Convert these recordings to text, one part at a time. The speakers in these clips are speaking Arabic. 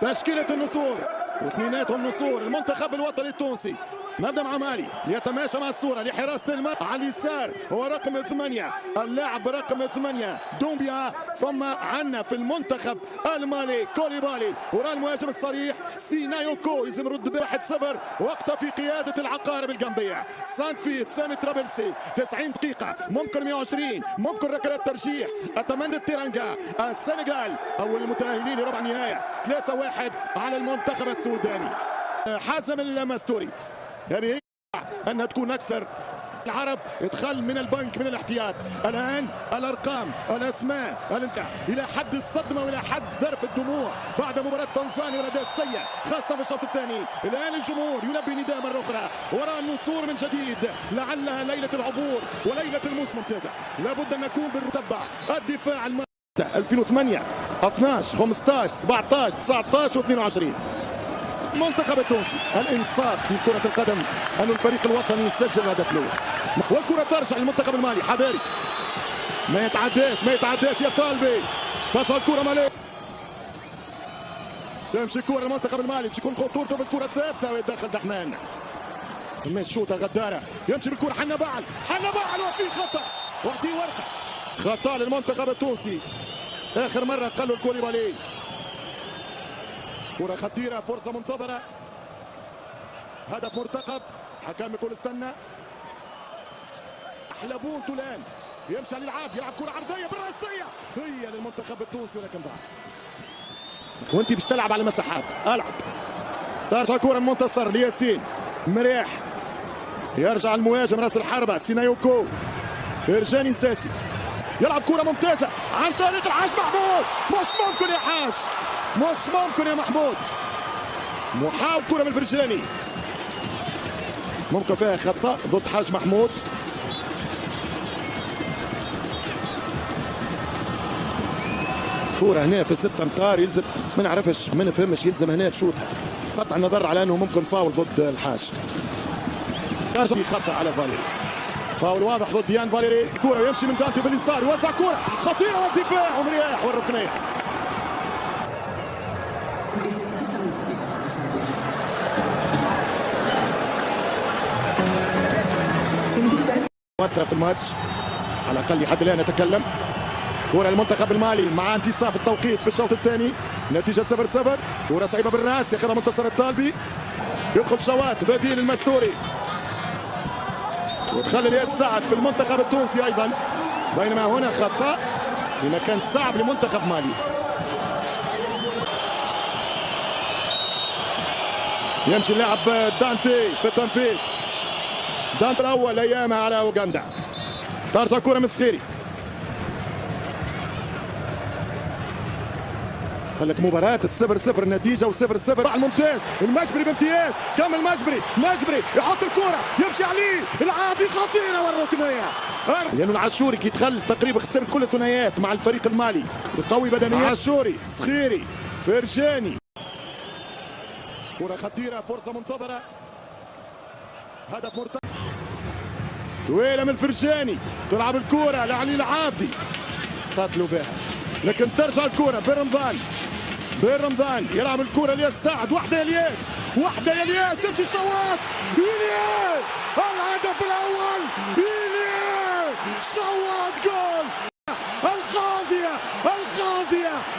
تشكيلة النسور واثنيناتهم نسور المنتخب الوطني التونسي. نبدا مع مالي ليتماشى مع الصورة لحراسة المرمى على اليسار هو رقم 8 اللاعب رقم 8 دومبيا. ثم عندنا في المنتخب المالي كوليبالي وراء المهاجم الصريح سينايوكو لازم يرد ب 1-0 وقتها في قيادة العقارب الجنبية. سانت فيت سامي ترابلسي 90 دقيقة ممكن 120 ممكن ركلات ترجيح. أتمنى التيرانجا السنغال أول المتأهلين لربع النهاية 3-1 على المنتخب السوداني. حازم المستوري هذه أنها تكون أكثر. العرب ادخل من البنك من الاحتياط. الآن الأرقام الأسماء الانتهى إلى حد الصدمة وإلى حد ذرف الدموع بعد مباراة تنزانيا والأداء السيء خاصة في الشوط الثاني. الآن الجمهور يلبي نداء مرة أخرى وراء النسور من جديد لعلها ليلة العبور وليلة الموسم ممتازة. لابد أن نكون بالتبع الدفاع 2008 12 15 17 19 و22. المنتخب التونسي الانصاف في كرة القدم أن الفريق الوطني يسجل الهدف الأول والكرة ترجع للمنتخب المالي. حذاري ما يتعداش يا طالبي. تشعر الكرة مالي تمشي كرة المنتخب المالي باش يكون خطورته بالكرة الثابتة ويتدخل دحمان من الشوطة غدارة يمشي بالكرة حنا بعل وفي خطأ واعطيه ورقة. خطأ للمنتخب التونسي آخر مرة قالوا الكوليبالي. كرة خطيرة فرصة منتظرة هدف مرتقب. حكام يقول استنى. حلبون تولان يمشي على الالعاب يلعب كرة عرضية بالرأسية هي للمنتخب التونسي ولكن ضاعت. وانت باش تلعب على مساحات العب. ترجع كرة من منتصر لياسين مريح يرجع المهاجم راس الحربة سينايوكو إرجاني ساسي يلعب كرة ممتازة عن طريق الحاج محمود. مش ممكن يا حاج مش ممكن يا محمود. محاول كرة من الفرجاني ممكن فيها خطأ ضد حاج محمود. كرة هنا في 6 أمتار يلزم ما نعرفش ما نفهمش يلزم هنا تشوتها قطع النظر على أنه ممكن فاول ضد الحاج. يرجع خطأ على فاليري فاول واضح ضد ديان فاليري. كرة يمشي من دانتي باليسار يوزع كرة خطيرة والدفاع ومرياح والركنية. مؤثرة في الماتش على الأقل لحد الآن نتكلم. كرة المنتخب المالي مع انتصاف التوقيت في الشوط الثاني نتيجة 0-0. كرة صعيبة بالراس ياخذها منتصر الطالبي يدخل شوات بديل المستوري ودخل الياس سعد في المنتخب التونسي أيضا بينما هنا خطأ في مكان صعب لمنتخب مالي. يمشي اللاعب دانتي في التنفيذ. دانتي الأول أيامها على أوغندا. ترجع كرة من الصخيري. قال لك مباراة 0-0 النتيجة و0-0 الممتاز المجبري بامتياز. كمل مجبري يحط الكرة يمشي عليه العادي خطيرة والركنية. لأنه العاشوري كي دخل تقريبا خسر كل الثنائيات مع الفريق المالي يقوي بدنيا. عاشوري صخيري فرجاني كرة خطيرة فرصة منتظرة هدف مرتقب. طويلة من فرجاني تلعب الكرة لعلي العابدي قاتلوا بها لكن ترجع الكرة بالرمضان يلعب الكرة الياس سعد واحدة يا الياس يمشي الشواط إليه الهدف الأول إليه شواط جول. الخاضية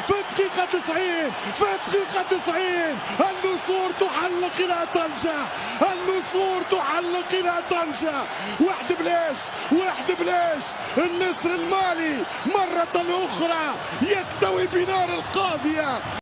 في دقيقة 90 النسور تحلق إلى طنجة واحد بلاش النسر المالي مرة أخرى يكتوي بنار القاضية.